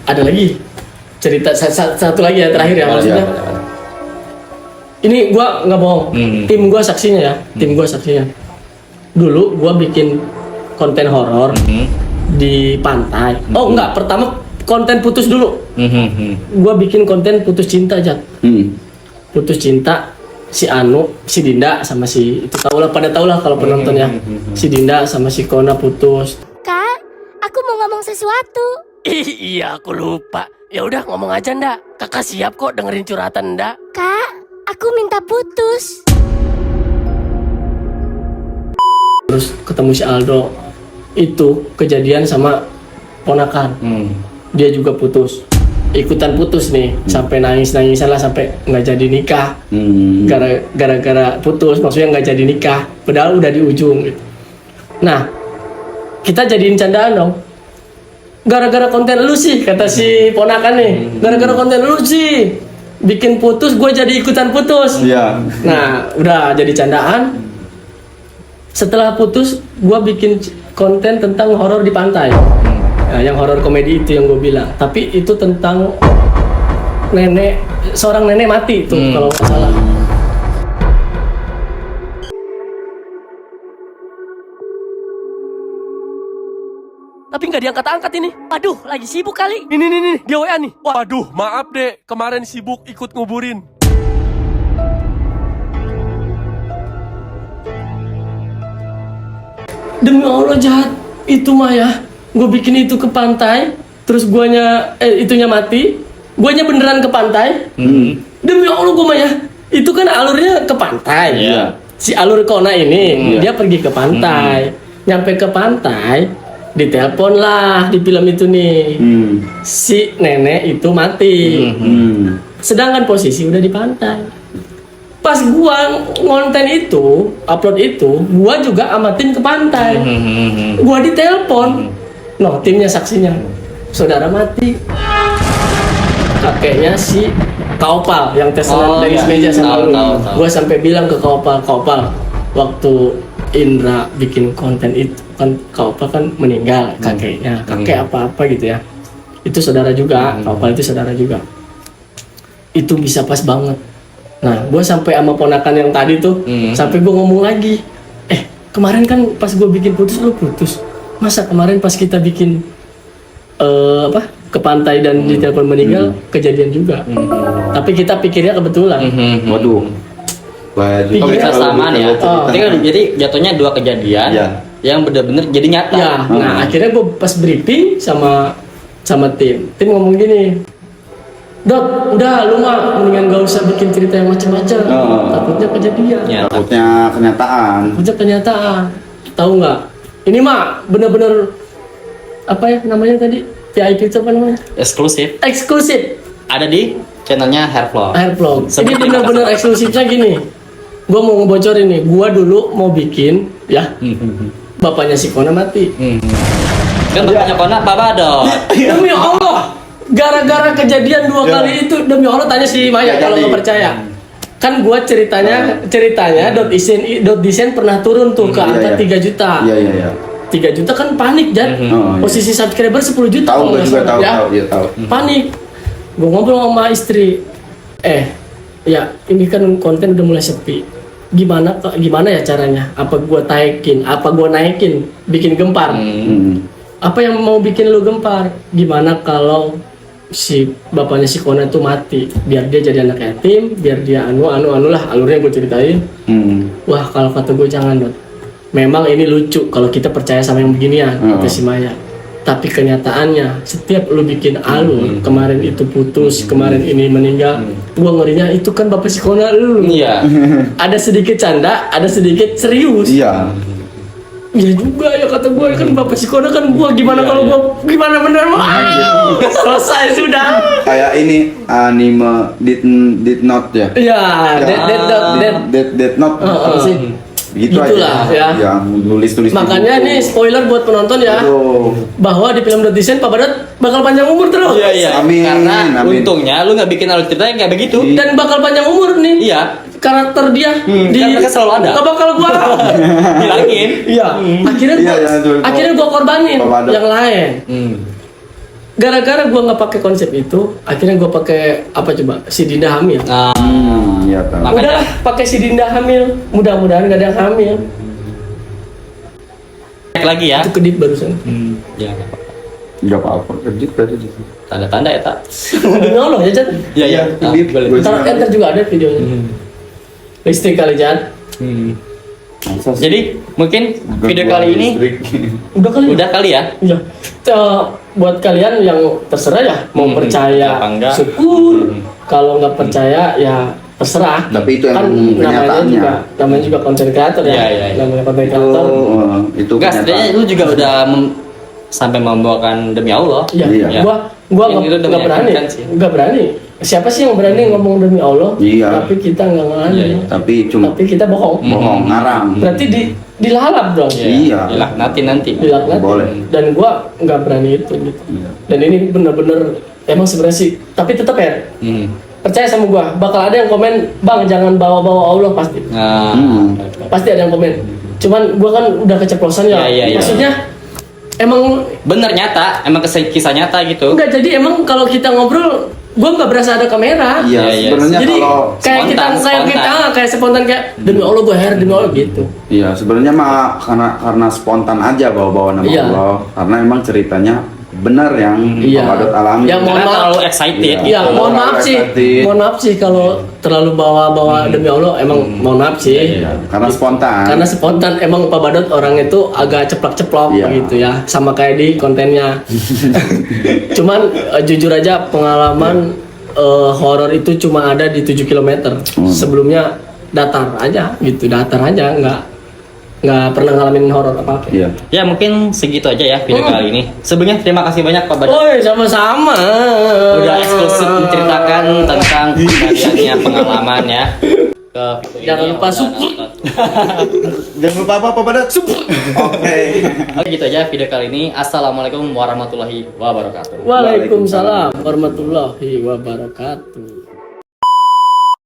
Ada lagi cerita satu lagi ya terakhir ya maksudnya. Ini gua nggak bohong. Tim gua saksinya ya. Tim gua saksinya. Dulu gua bikin konten horor di pantai. Oh enggak, pertama konten putus dulu. Gua bikin konten putus cinta aja. Putus cinta si Anu, si Dinda sama si itu pada tahu lah kalau penonton ya. Si Dinda sama si Kona putus. Kak, aku mau ngomong sesuatu. Iya, aku lupa. Ya udah ngomong aja ndak. Kakak siap kok dengerin curhatan ndak. Kak, aku minta putus. Terus ketemu si Aldo. Itu kejadian sama ponakan. Dia juga putus. Ikutan putus nih, sampai nangis-nangisan lah sampai nggak jadi nikah. Gara-gara putus, maksudnya nggak jadi nikah. Padahal udah di ujung gitu. Nah, kita jadiin candaan dong. Gara-gara konten lu sih, kata si ponakan nih. Gara-gara konten lu sih, bikin putus, gue jadi ikutan putus. Iya. Nah, udah jadi candaan. Setelah putus, gue bikin konten tentang horor di pantai. Nah, yang horor komedi itu yang gue bilang. Tapi itu tentang seorang nenek mati tuh kalau nggak salah. Tapi nggak diangkat-angkat ini. Aduh, lagi sibuk kali. Ini, dia WA nih. Waduh, maaf dek, kemarin sibuk ikut nguburin. Demi Allah jahat. Itu mah ya. Gue bikin itu ke pantai. Terus itunya mati. Guanya beneran ke pantai. Demi Allah gue mah ya. Itu kan alurnya ke pantai. Iya. Si alur Kona ini, dia pergi ke pantai. Nyampe ke pantai. Ditelepon lah di film itu nih. Si nenek itu mati. Sedangkan posisi udah di pantai. Pas gua ngonten itu, upload itu, gua juga amatin ke pantai. Gua ditelepon. No, timnya saksinya. Saudara mati. Kakeknya si Kaopal yang tes dari meja sama lu. Gua sampai bilang ke Kaopal waktu Indra bikin konten itu kan Kaopal kan meninggal kakeknya, kakek apa-apa gitu ya. Itu saudara juga, Kaopal itu saudara juga. Itu bisa pas banget. Nah, gue sampai sama ponakan yang tadi tuh, sampai gue ngomong lagi, kemarin kan pas gue bikin putus lu putus. Masa kemarin pas kita bikin ke pantai dan di telepon meninggal kejadian juga. Tapi kita pikirnya kebetulan. Waduh. Kebersamaan ya. Jadi jatuhnya dua kejadian yang benar-benar jadi nyata. Ya, nah akhirnya gue pas briefing sama tim ngomong gini, Dot, udah lu mah mendingan gak usah bikin cerita yang macam-macam. Takutnya kejadian. Takutnya kenyataan. Tahu nggak? Ini mah bener-bener apa ya namanya tadi? VIP itu apa namanya? Eksklusif. Ada di channelnya Hairvlog. Ini bener-bener eksklusifnya gini. Gua mau ngebocorin nih. Gua dulu mau bikin ya. Bapaknya si Kona mati. Kan bapaknya Kona Papa dong. Demi Allah. Gara-gara kejadian dua kali itu, demi Allah tanya si Maya kalau nggak percaya. Kan gua ceritanya dot desain pernah turun tuh ke angka 3 juta. Iya. 3 juta kan panik Jan. Posisi subscriber 10 juta. Tahu tahu. Panik. Gua ngobrol sama istri. Ya ini kan konten udah mulai sepi. Gimana ya caranya? Apa gua naikin, bikin gempar? Apa yang mau bikin lu gempar? Gimana kalau si bapaknya si Kona itu mati, biar dia jadi anak yatim, biar dia anu lah alurnya gue ceritain. Wah kalau kata gue jangan Dot. Memang ini lucu kalau kita percaya sama yang beginian, kata si Maya. Tapi kenyataannya setiap lu bikin alur, kemarin itu putus, kemarin ini meninggal, gue ngerinya itu kan bapak si Kona lu. Iya. Ada sedikit canda, ada sedikit serius. Iya. Iya juga ya kata gue kan bapak si Kona kan gue gimana kalau gue gimana bener mah selesai sudah. Kayak ini anime Death Note ya. Iya, Death Note. Apa sih? Gitu Gitulah, aja. ya. Nulis. Makanya nih spoiler buat penonton ya. Bahwa di film Desain Pak Badut bakal panjang umur terus. Iya. Amin. Karena untungnya lu nggak bikin alur cerita yang kayak begitu. Dan bakal panjang umur nih. Iya. Karakter dia kan mereka selalu ada. Gak bakal gua bilangin. Iya. Akhirnya gua korbanin yang lain. gara-gara gue nggak pakai konsep itu, akhirnya gue pakai apa coba, si Dinda hamil. Iya kan. Makanya- Udah pakai si Dinda hamil, mudah-mudahan gak ada yang hamil. Cek lagi ya. Itu kedip barusan. Ya, nggak apa-apa. Enggak apa-apa. Edit tadi. Tanda-tanda ya tak. Demi Allah ya Jat. Iya iya. Edit. Boleh. Ntar juga ada videonya. Listrik kali Jat. Jadi mungkin video kali ini Udah kali. udah kali ya. Iya. Buat kalian yang terserah ya, mau percaya Apa enggak? syukur, kalau nggak percaya ya terserah. Tapi itu Kan emang kenyataannya. namanya juga konten kreator ya. Iya, iya, iya. Namanya konten Itu kreator. itu Enggak, sebenarnya lu juga udah sampai membawakan demi Allah. Iya. Iya. Gua Yang itu udah nggak berani, meyakinkan sih. nggak berani. Siapa sih yang berani ngomong demi Allah? Iya. Tapi kita nggak berani. Iya, iya. Tapi cuma Tapi kita bohong. bohong, ngarang. Berarti dilalap dong. Iya. Iyalah, nanti. Dilaknat. Boleh. Dan gua nggak berani itu gitu. Iya. Dan ini bener-bener emang sebenarnya sih. Tapi tetap ya. Percaya sama gua, bakal ada yang komen, "Bang, jangan bawa-bawa Allah," pasti. Nah, Pasti ada yang komen. Cuman gua kan udah keceplosan ya. Iya, iya. Maksudnya emang bener nyata, emang kisah nyata gitu. enggak, jadi emang kalau kita ngobrol gua nggak berasa ada kamera. Iya, Iya, iya. sebenarnya Jadi kalau kayak Spontan. kayak spontan kayak demi Allah gua hair demi Allah gitu. iya, sebenarnya mah karena spontan aja bawa-bawa nama Iya. Allah. Karena emang ceritanya benar yang Iya. Pak Badut alami. Ya, mohon Karena maaf. terlalu excited. Iya, Kalau mohon maaf sih. excited. Mohon maaf sih kalau terlalu bawa-bawa demi Allah, emang mohon maaf sih. Iya, karena spontan. Karena spontan emang Pak Badut orang itu agak ceplok-ceplok Iya. gitu ya, sama kayak di kontennya. Cuman jujur aja pengalaman horor itu cuma ada di 7 km. Sebelumnya datar aja gitu, datar aja, nggak pernah ngalamin horor apa-apa. Iya. Ya mungkin segitu aja ya video kali ini. Sebelumnya terima kasih banyak Pak Badut. Woi, sama-sama. Udah eksklusif menceritakan tentang kejadiannya, pengalaman ya. Ke video Jangan ini lupa yang udah support. nonton. Jangan lupa apa Pak Badut? Oke. Oke, gitu aja video kali ini. Assalamualaikum warahmatullahi wabarakatuh. Waalaikumsalam warahmatullahi wabarakatuh.